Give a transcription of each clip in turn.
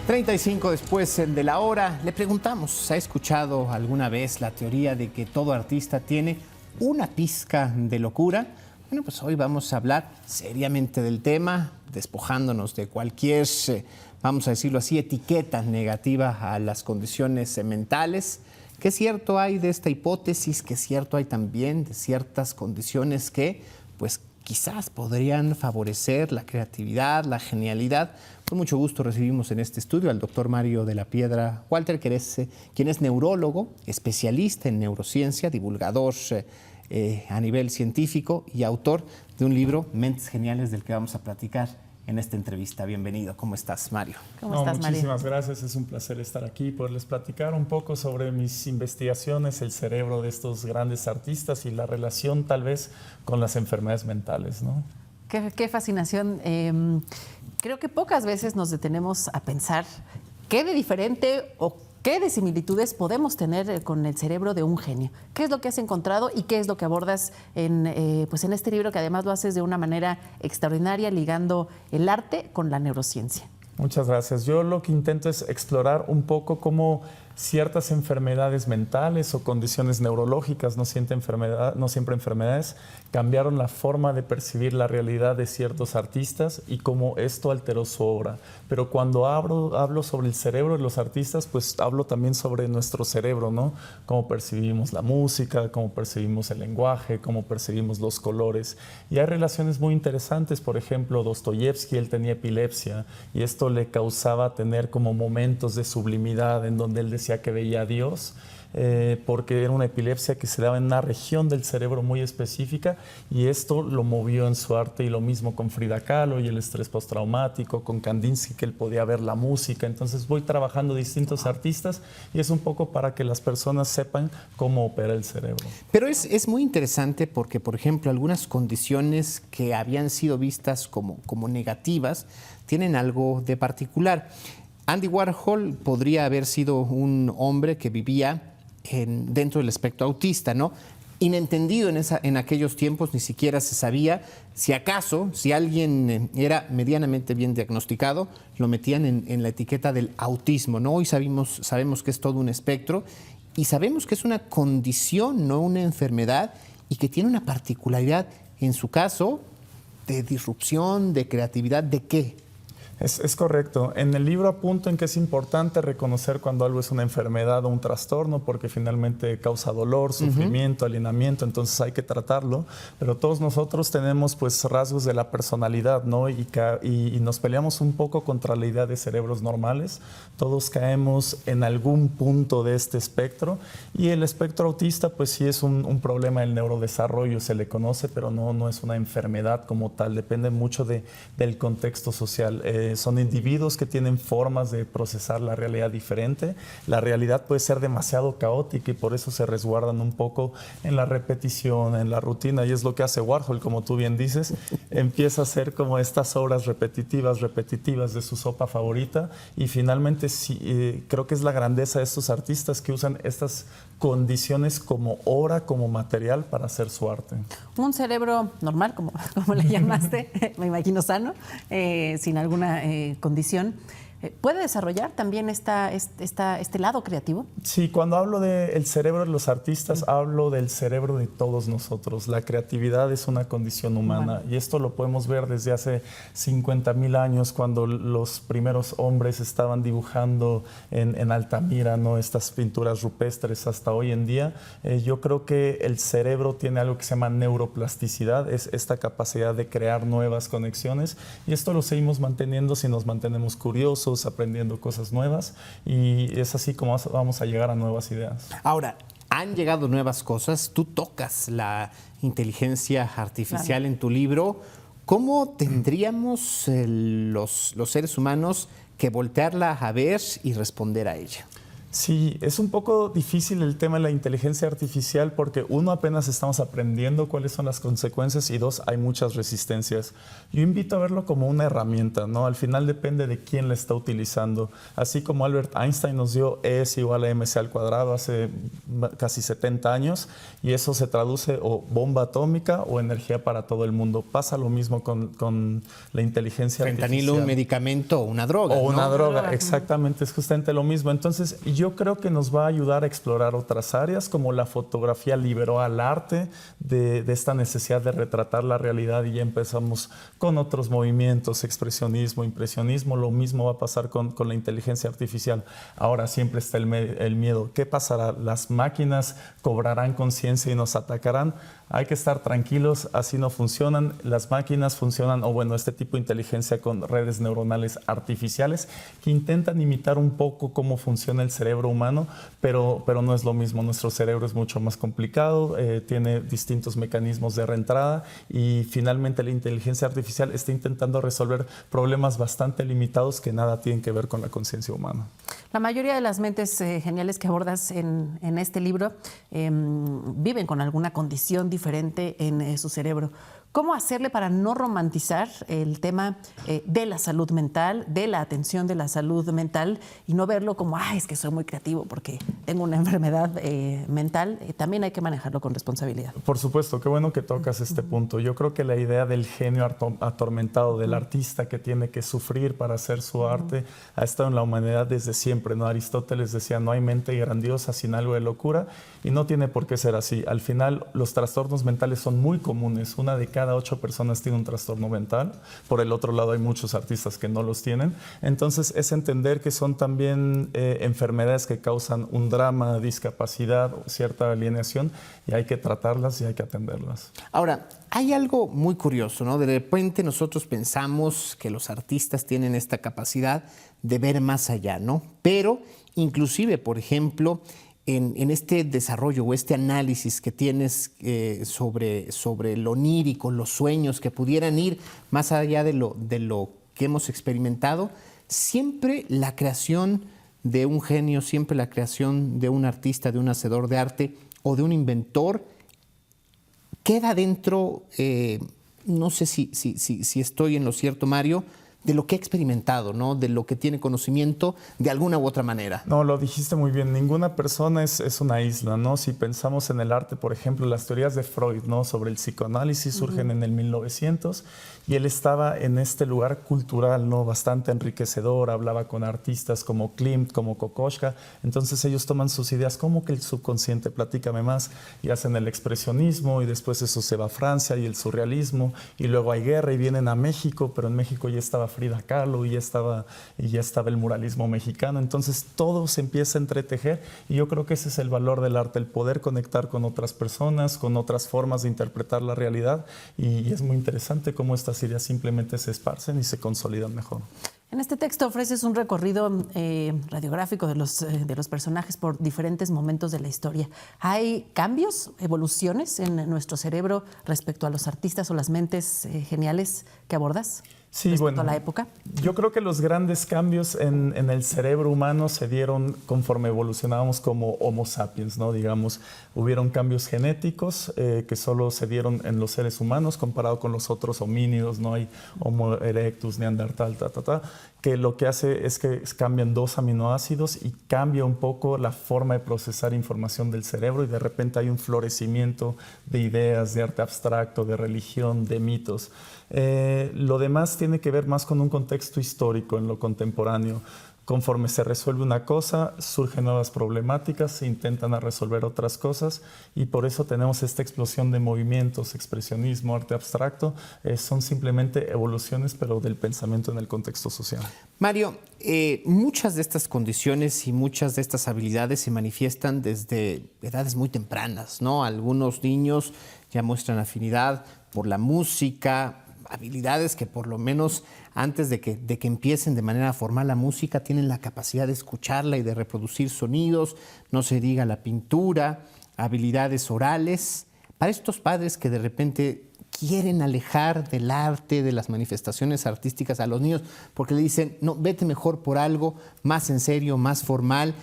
35 después de la hora, le preguntamos, ¿ha escuchado alguna vez la teoría de que todo artista tiene una pizca de locura? Bueno, pues hoy vamos a hablar seriamente del tema, despojándonos de cualquier, vamos a decirlo así, etiqueta negativa a las condiciones mentales. ¿Qué cierto hay de esta hipótesis? ¿Qué cierto hay también de ciertas condiciones que, pues, quizás podrían favorecer la creatividad, la genialidad? Con mucho gusto recibimos en este estudio al doctor Mario de la Piedra Walter, quien es neurólogo, especialista en neurociencia, divulgador a nivel científico y autor de un libro, Mentes Geniales, del que vamos a platicar en esta entrevista. Bienvenido. ¿Cómo estás, Mario? ¿Cómo estás, Mario? Muchísimas gracias. Es un placer estar aquí y poderles platicar un poco sobre mis investigaciones, el cerebro de estos grandes artistas y la relación tal vez con las enfermedades mentales, ¿no? Qué fascinación. Creo que pocas veces nos detenemos a pensar qué de diferente o qué de similitudes podemos tener con el cerebro de un genio. ¿Qué es lo que has encontrado y qué es lo que abordas en este libro, que además lo haces de una manera extraordinaria, ligando el arte con la neurociencia? Muchas gracias. Yo lo que intento es explorar un poco cómo ciertas enfermedades mentales o condiciones neurológicas, no siempre enfermedades, cambiaron la forma de percibir la realidad de ciertos artistas y cómo esto alteró su obra. Pero cuando hablo sobre el cerebro de los artistas, pues hablo también sobre nuestro cerebro, ¿no? Cómo percibimos la música, cómo percibimos el lenguaje, cómo percibimos los colores. Y hay relaciones muy interesantes. Por ejemplo, Dostoyevsky, él tenía epilepsia y esto le causaba tener como momentos de sublimidad en donde él decía que veía a Dios, porque era una epilepsia que se daba en una región del cerebro muy específica, y esto lo movió en su arte. Y lo mismo con Frida Kahlo y el estrés postraumático, con Kandinsky, que él podía ver la música. Entonces voy trabajando distintos artistas y es un poco para que las personas sepan cómo opera el cerebro. Pero es muy interesante porque, por ejemplo, algunas condiciones que habían sido vistas como negativas tienen algo de particular. Andy Warhol podría haber sido un hombre que vivía dentro del espectro autista, ¿no? Inentendido en aquellos tiempos, ni siquiera se sabía si acaso, si alguien era medianamente bien diagnosticado, lo metían en la etiqueta del autismo, ¿no? Hoy sabemos que es todo un espectro y sabemos que es una condición, no una enfermedad, y que tiene una particularidad, en su caso, de disrupción, de creatividad. ¿De qué? Es correcto. En el libro apunto en que es importante reconocer cuando algo es una enfermedad o un trastorno, porque finalmente causa dolor, sufrimiento, alienamiento, entonces hay que tratarlo. Pero todos nosotros tenemos pues rasgos de la personalidad, ¿no? Y nos peleamos un poco contra la idea de cerebros normales. Todos caemos en algún punto de este espectro, y el espectro autista pues sí es un problema del neurodesarrollo, se le conoce, pero no es una enfermedad como tal. Depende mucho del contexto social. Son individuos que tienen formas de procesar la realidad diferente. La realidad puede ser demasiado caótica y por eso se resguardan un poco en la repetición, en la rutina, y es lo que hace Warhol, como tú bien dices. Empieza a hacer como estas obras repetitivas de su sopa favorita, y finalmente sí, creo que es la grandeza de estos artistas que usan estas condiciones como obra, como material para hacer su arte. Un cerebro normal, como le llamaste, me imagino sano, sin alguna condición, ¿puede desarrollar también este lado creativo? Sí, cuando hablo del cerebro de los artistas, hablo del cerebro de todos nosotros. La creatividad es una condición humana, y esto lo podemos ver desde hace 50,000 años, cuando los primeros hombres estaban dibujando en Altamira, ¿no? Estas pinturas rupestres, hasta hoy en día. Yo creo que el cerebro tiene algo que se llama neuroplasticidad, es esta capacidad de crear nuevas conexiones, y esto lo seguimos manteniendo si nos mantenemos curiosos, aprendiendo cosas nuevas, y es así como vamos a llegar a nuevas ideas. Ahora, han llegado nuevas cosas, tú tocas la inteligencia artificial en tu libro. ¿Cómo tendríamos los seres humanos que voltearla a ver y responder a ella? Sí, es un poco difícil el tema de la inteligencia artificial porque uno, apenas estamos aprendiendo cuáles son las consecuencias y dos, hay muchas resistencias. Yo invito a verlo como una herramienta, ¿no? Al final depende de quién la está utilizando. Así como Albert Einstein nos dio E es igual a mc al cuadrado hace casi 70 años y eso se traduce o bomba atómica o energía para todo el mundo. Pasa lo mismo con la inteligencia artificial. Fentanilo, un medicamento o una droga. O una ¿no? droga, exactamente, es justamente lo mismo. Entonces, yo creo que nos va a ayudar a explorar otras áreas, como la fotografía liberó al arte de esta necesidad de retratar la realidad y ya empezamos con otros movimientos, expresionismo, impresionismo. Lo mismo va a pasar con la inteligencia artificial. Ahora siempre está el miedo. ¿Qué pasará? ¿Las máquinas cobrarán conciencia y nos atacarán? Hay que estar tranquilos, así no funcionan. Las máquinas funcionan, o bueno, este tipo de inteligencia con redes neuronales artificiales que intentan imitar un poco cómo funciona el cerebro humano, pero no es lo mismo. Nuestro cerebro es mucho más complicado, tiene distintos mecanismos de reentrada y finalmente la inteligencia artificial está intentando resolver problemas bastante limitados que nada tienen que ver con la conciencia humana. La mayoría de las mentes geniales que abordas en este libro viven con alguna condición diferente en su cerebro. ¿Cómo hacerle para no romantizar el tema de la salud mental, de la atención de la salud mental y no verlo como, es que soy muy creativo porque tengo una enfermedad mental? También hay que manejarlo con responsabilidad. Por supuesto, qué bueno que tocas este punto. Yo creo que la idea del genio atormentado, del artista que tiene que sufrir para hacer su arte, ha estado en la humanidad desde siempre, ¿no? Aristóteles decía, no hay mente grandiosa sin algo de locura, y no tiene por qué ser así. Al final, los trastornos mentales son muy comunes. Una de cada 8 personas tiene un trastorno mental. Por el otro lado, hay muchos artistas que no los tienen. Entonces, es entender que son también enfermedades que causan un drama, discapacidad, cierta alienación, y hay que tratarlas y hay que atenderlas. Ahora, hay algo muy curioso, ¿no? De repente nosotros pensamos que los artistas tienen esta capacidad de ver más allá, ¿no? Pero inclusive, por ejemplo, en este desarrollo o este análisis que tienes sobre lo onírico, los sueños que pudieran ir más allá de lo que hemos experimentado, siempre la creación de un genio, siempre la creación de un artista, de un hacedor de arte o de un inventor queda dentro, no sé si estoy en lo cierto, Mario, de lo que ha experimentado, ¿no? De lo que tiene conocimiento de alguna u otra manera. No, lo dijiste muy bien. Ninguna persona es una isla, ¿no? Si pensamos en el arte, por ejemplo, las teorías de Freud, ¿no? Sobre el psicoanálisis surgen en el 1900 y él estaba en este lugar cultural, ¿no? Bastante enriquecedor. Hablaba con artistas como Klimt, como Kokoschka. Entonces ellos toman sus ideas como que el subconsciente, platícame más, y hacen el expresionismo y después eso se va a Francia y el surrealismo y luego hay guerra y vienen a México, pero en México ya estaba Frida Kahlo y ya estaba el muralismo mexicano. Entonces todo se empieza a entretejer y yo creo que ese es el valor del arte, el poder conectar con otras personas, con otras formas de interpretar la realidad, y es muy interesante cómo estas ideas simplemente se esparcen y se consolidan mejor. En este texto ofreces un recorrido radiográfico de los personajes por diferentes momentos de la historia. ¿Hay cambios, evoluciones en nuestro cerebro respecto a los artistas o las mentes geniales que abordas? Sí, bueno, a la época. Yo creo que los grandes cambios en el cerebro humano se dieron conforme evolucionábamos como Homo sapiens, ¿no? Digamos, hubieron cambios genéticos que solo se dieron en los seres humanos comparado con los otros homínidos, ¿no? Hay Homo erectus, Neandertal, que lo que hace es que cambian 2 aminoácidos y cambia un poco la forma de procesar información del cerebro y de repente hay un florecimiento de ideas, de arte abstracto, de religión, de mitos. Lo demás tiene que ver más con un contexto histórico en lo contemporáneo. Conforme se resuelve una cosa, surgen nuevas problemáticas, se intentan resolver otras cosas y por eso tenemos esta explosión de movimientos, expresionismo, arte abstracto. Son simplemente evoluciones, pero del pensamiento en el contexto social. Mario, muchas de estas condiciones y muchas de estas habilidades se manifiestan desde edades muy tempranas, ¿no? Algunos niños ya muestran afinidad por la música, habilidades que por lo menos antes de que empiecen de manera formal la música tienen la capacidad de escucharla y de reproducir sonidos, no se diga la pintura, habilidades orales. Para estos padres que de repente quieren alejar del arte, de las manifestaciones artísticas a los niños porque le dicen, no, vete mejor por algo más en serio, más formal,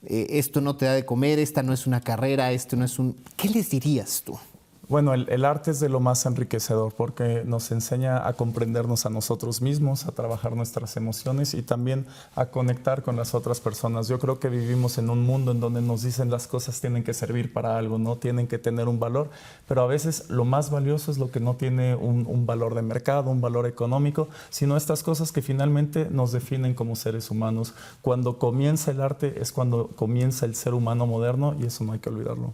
esto no te da de comer, esta no es una carrera, esto no es un... ¿Qué les dirías tú? Bueno, el arte es de lo más enriquecedor porque nos enseña a comprendernos a nosotros mismos, a trabajar nuestras emociones y también a conectar con las otras personas. Yo creo que vivimos en un mundo en donde nos dicen las cosas tienen que servir para algo, no tienen que tener un valor, pero a veces lo más valioso es lo que no tiene un valor de mercado, un valor económico, sino estas cosas que finalmente nos definen como seres humanos. Cuando comienza el arte es cuando comienza el ser humano moderno y eso no hay que olvidarlo.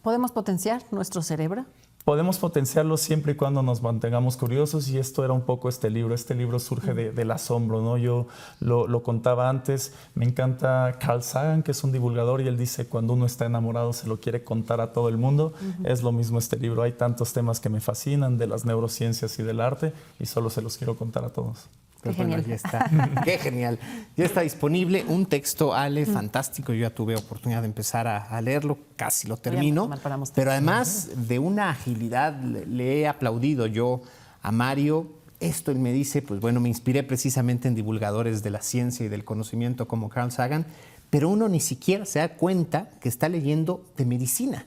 ¿Podemos potenciar nuestro cerebro? Podemos potenciarlo siempre y cuando nos mantengamos curiosos y esto era un poco este libro. Este libro surge del asombro, ¿no? Yo lo contaba antes, me encanta Carl Sagan, que es un divulgador y él dice cuando uno está enamorado se lo quiere contar a todo el mundo. Es lo mismo este libro, hay tantos temas que me fascinan de las neurociencias y del arte y solo se los quiero contar a todos. Qué genial. Ya está. Qué genial. Ya está disponible un texto, Ale, fantástico. Yo ya tuve oportunidad de empezar a leerlo, casi lo termino. Pero además de una agilidad, le he aplaudido yo a Mario. Esto él me dice, pues bueno, me inspiré precisamente en divulgadores de la ciencia y del conocimiento como Carl Sagan, pero uno ni siquiera se da cuenta que está leyendo de medicina.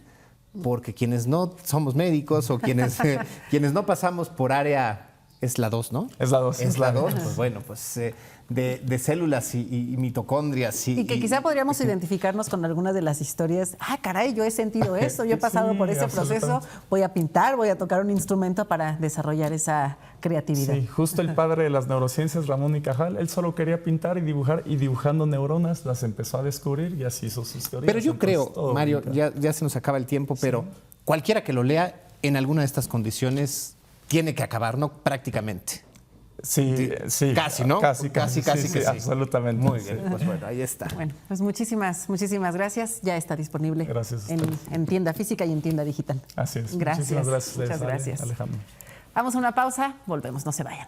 Porque quienes no somos médicos o quienes no pasamos por área... Es la 2, ¿no? Es la 2. Es la 2, pues bueno, pues de células y mitocondrias. Y que quizá podríamos identificarnos con algunas de las historias. Ah, caray, yo he sentido eso, yo he pasado por ese proceso, voy a pintar, voy a tocar un instrumento para desarrollar esa creatividad. Sí, justo el padre de las neurociencias, Ramón y Cajal, él solo quería pintar y dibujar y dibujando neuronas las empezó a descubrir y así hizo sus teorías. Pero yo creo, Mario, ya se nos acaba el tiempo, pero cualquiera que lo lea en alguna de estas condiciones... Tiene que acabar, ¿no? Prácticamente. Sí. Casi, ¿no? Casi que sí. Absolutamente. Muy bien, pues bueno, ahí está. Bueno, pues muchísimas gracias. Ya está disponible gracias en tienda física y en tienda digital. Así es. Gracias. Muchísimas gracias. Muchas gracias. Alejandro. Vamos a una pausa, volvemos, no se vayan.